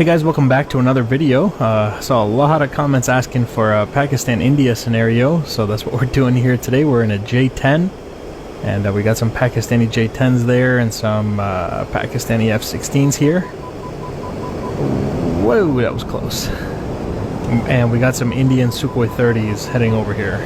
Hey guys, welcome back to another video. Saw a lot of comments asking for a Pakistan-India scenario, so that's what we're doing here today. We're in a J-10, and we got some Pakistani J-10s there and some Pakistani F-16s here. Whoa, that was close. And we got some Indian Sukhoi 30s heading over here.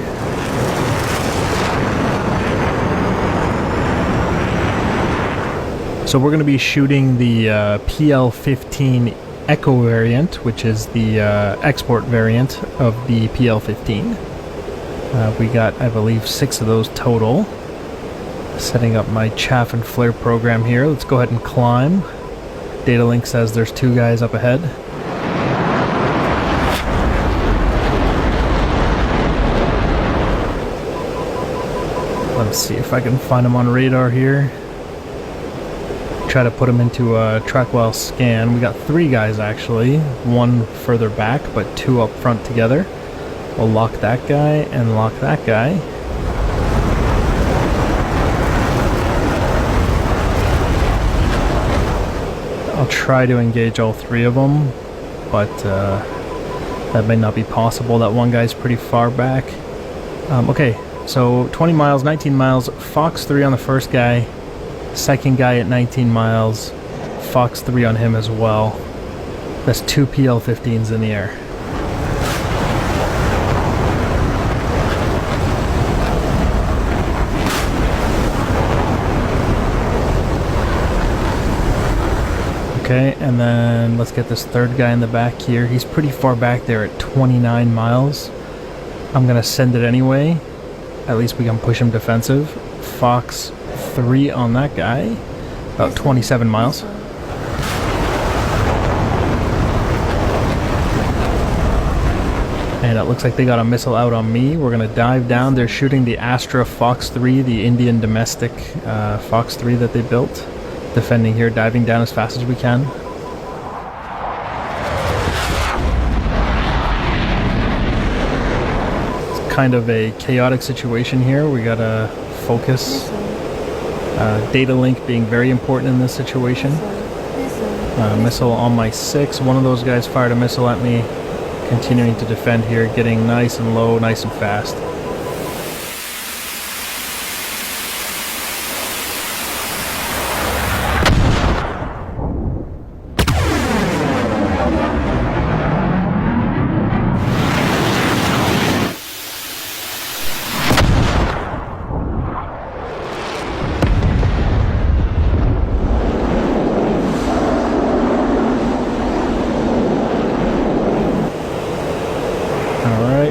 So we're going to be shooting the PL-15 Echo variant, which is the export variant of the PL-15. We got, I believe, 6 of those total. Setting up my chaff and flare program here. Let's go ahead and climb. Data link says there's 2 guys up ahead. Let's see if I can find them on radar here. Try to put them into a track while scan. We got 3 guys actually, 1 further back but 2 up front together. We'll lock that guy and lock that guy. I'll try to engage all 3 of them, but that may not be possible. That one guy's pretty far back. Okay, so 20 miles, 19 miles, Fox 3 on the first guy. Second guy at 19 miles, Fox 3 on him as well. That's 2 PL-15s in the air. Okay, and then let's get this third guy in the back here. He's pretty far back there at 29 miles. I'm gonna send it anyway. At least we can push him defensive. Fox 3 on that guy, about 27 miles. And it looks like they got a missile out on me. We're gonna dive down. They're shooting the Astra Fox 3, the Indian domestic Fox 3 that they built. Defending here, diving down as fast as we can. It's kind of a chaotic situation here. We gotta focus. Data link being very important in this situation. Missile on my 6. One of those guys fired a missile at me. Continuing to defend here, getting nice and low, nice and fast.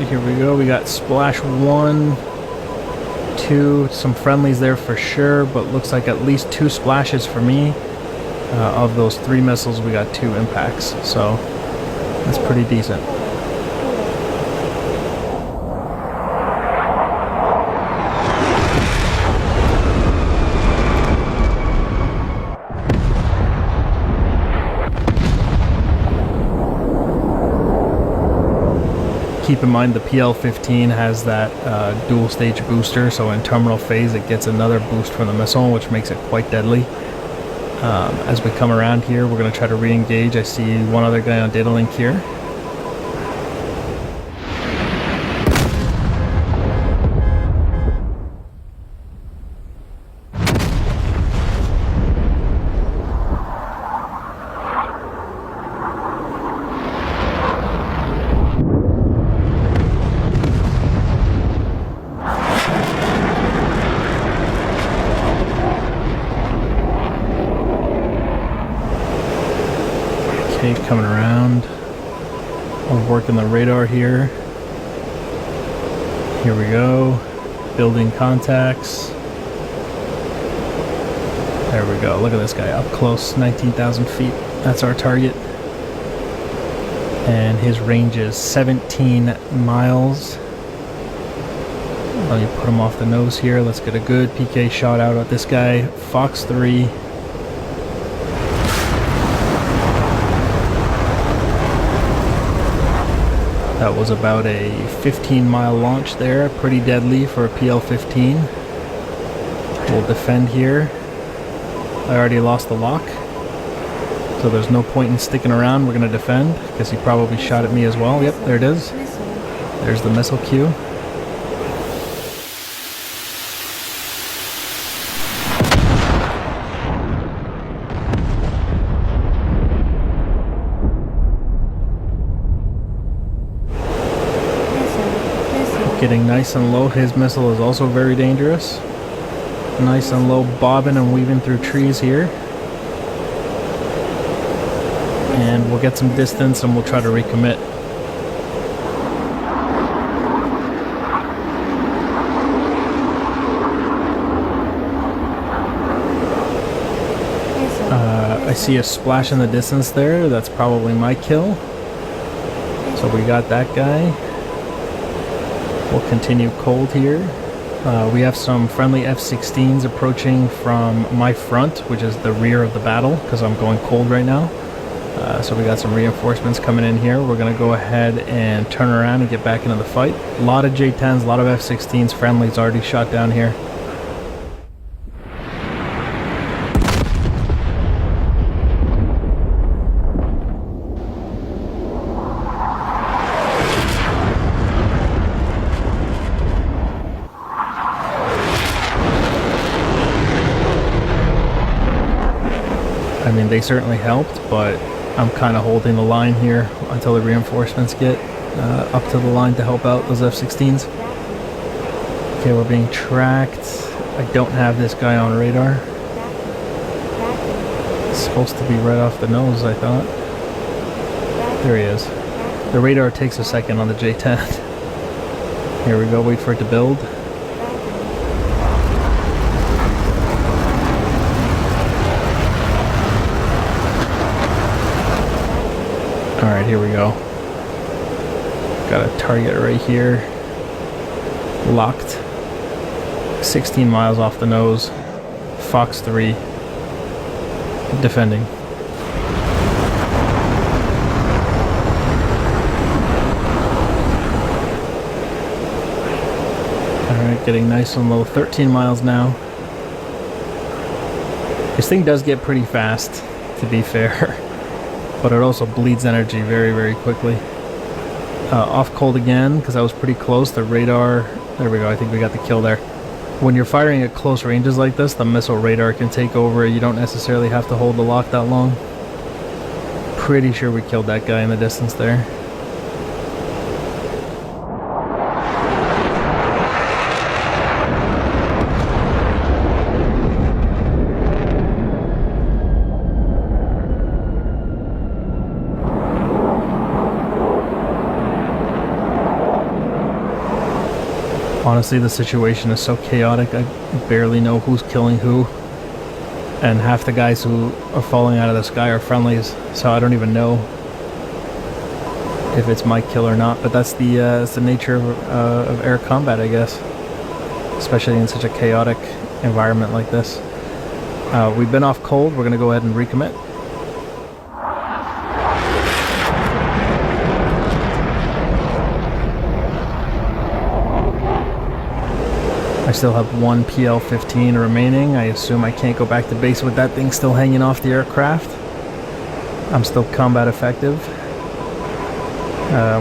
Here we go, we got splash 1, 2, some friendlies there for sure, but looks like at least 2 splashes for me. Of those 3 missiles, we got 2 impacts, so that's pretty decent. Keep in mind the PL-15 has that dual stage booster, so in terminal phase it gets another boost from the missile, which makes it quite deadly. As we come around here, we're going to try to re-engage. I see one other guy on data link here. Coming around. I'm working the radar here. Here we go. Building contacts. There we go. Look at this guy up close, 19,000 feet. That's our target. And his range is 17 miles. Let me put him off the nose here. Let's get a good PK shot out at this guy. Fox 3. That was about a 15-mile launch there, pretty deadly for a PL-15. We'll defend here. I already lost the lock. So So there's no point in sticking around. We're going to defend because he probably shot at me as well. Yep, there it is. There's the missile queue. Getting nice and low. His missile is also very dangerous. Nice and low, bobbing and weaving through trees here. And we'll get some distance and we'll try to recommit. I see a splash in the distance there. That's probably my kill. So we got that guy. We'll continue cold here. We have some friendly F-16s approaching from my front, which is the rear of the battle, because I'm going cold right now. So we got some reinforcements coming in here. We're going to go ahead and turn around and get back into the fight. A lot of J-10s, a lot of F-16s, friendlies already shot down here. I mean, they certainly helped, but I'm kind of holding the line here until the reinforcements get up to the line to help out those F-16s. Okay, we're being tracked. I don't have this guy on radar. It's supposed to be right off the nose, I thought. There he is. The radar takes a second on the J-10. Here we go, wait for it to build. Alright, here we go. Got a target right here. Locked. 16 miles off the nose. Fox 3. Defending. Alright, getting nice and low. 13 miles now. This thing does get pretty fast, to be fair. But it also bleeds energy very, very quickly. Off cold again, because I was pretty close. The radar, there we go, I think we got the kill there. When you're firing at close ranges like this, the missile radar can take over. You don't necessarily have to hold the lock that long. Pretty sure we killed that guy in the distance there. Honestly, the situation is so chaotic, I barely know who's killing who. And half the guys who are falling out of the sky are friendlies, so I don't even know if it's my kill or not. But that's the nature of air combat, I guess. Especially in such a chaotic environment like this. We've been off cold, we're going to go ahead and recommit. I still have one PL-15 remaining. I assume I can't go back to base with that thing still hanging off the aircraft. I'm still combat effective.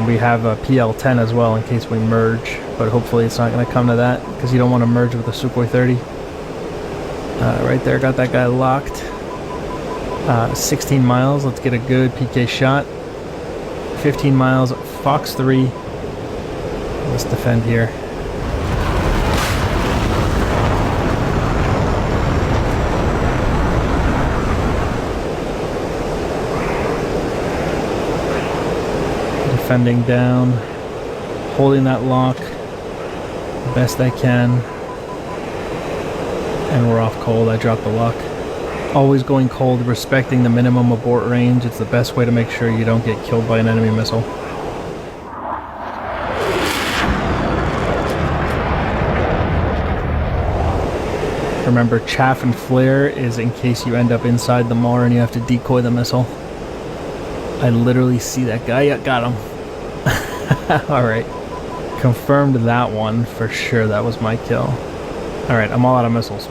We have a PL-10 as well in case we merge, but hopefully it's not going to come to that because you don't want to merge with the Sukhoi 30. Right there, got that guy locked. 16 miles, let's get a good PK shot. 15 miles, Fox 3. Let's defend here. Defending down, holding that lock best I can, and we're off cold. I dropped the lock. Always going cold, respecting the minimum abort range. It's the best way to make sure you don't get killed by an enemy missile. Remember, chaff and flare is in case you end up inside the MAR and you have to decoy the missile. I literally see that guy. Yeah, got him. Alright. Confirmed that one for sure. That was my kill. Alright, I'm all out of missiles.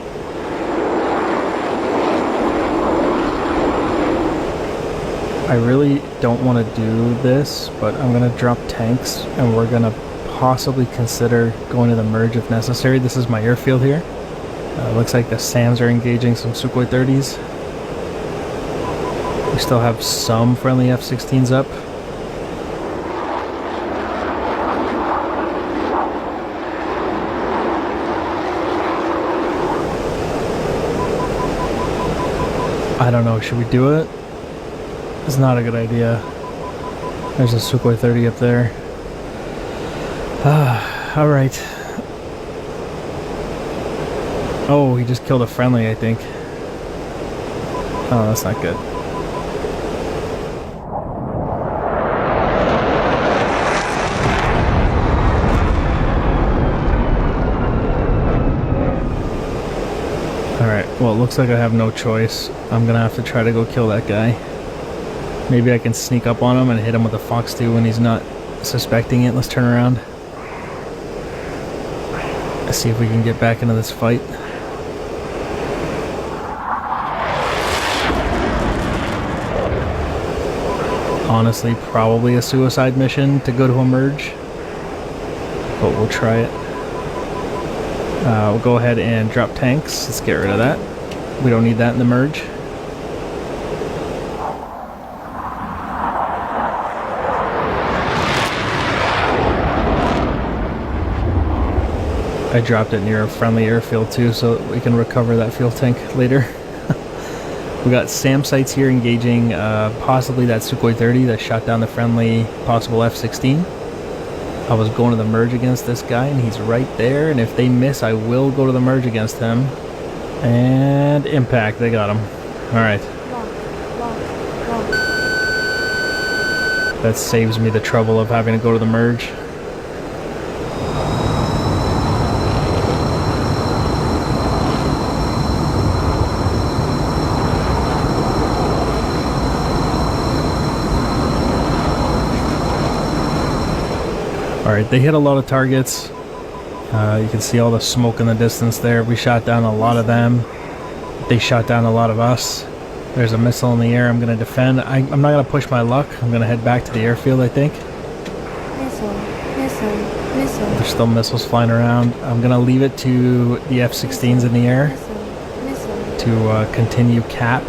I really don't want to do this, but I'm going to drop tanks and we're going to possibly consider going to the merge if necessary. This is my airfield here. Looks like the SAMs are engaging some Sukhoi 30s. We still have some friendly F-16s up. I don't know, should we do it? It's not a good idea. There's a Sukhoi 30 up there. Alright. Oh, he just killed a friendly, I think. Oh, that's not good. Alright, well, it looks like I have no choice. I'm gonna have to try to go kill that guy. Maybe I can sneak up on him and hit him with a Fox 2 when he's not suspecting it. Let's turn around. Let's see if we can get back into this fight. Honestly, probably a suicide mission to go to a merge, but we'll try it. We'll go ahead and drop tanks. Let's get rid of that. We don't need that in the merge. I dropped it near a friendly airfield too, so that we can recover that fuel tank later. We got SAM sites here engaging possibly that Sukhoi 30 that shot down the friendly possible F-16. I was going to the merge against this guy and he's right there, and if they miss I will go to the merge against him. And impact, they got him. Alright. That saves me the trouble of having to go to the merge. Alright, they hit a lot of targets. You can see all the smoke in the distance there. We shot down a lot of them. They shot down a lot of us. There's a missile in the air I'm going to defend. I'm not going to push my luck. I'm going to head back to the airfield, I think. Missile. There's still missiles flying around. I'm going to leave it to the F-16s in the air to continue CAP,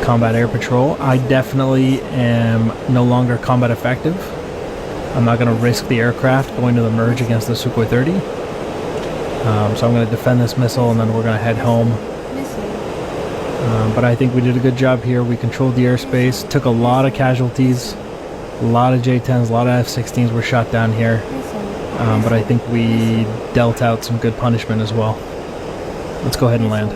combat air patrol. I definitely am no longer combat effective. I'm not going to risk the aircraft going to the merge against the Sukhoi 30. So I'm going to defend this missile and then we're going to head home. But I think we did a good job here. We controlled the airspace, took a lot of casualties, a lot of J-10s, a lot of F-16s were shot down here. But I think we dealt out some good punishment as well. Let's go ahead and land.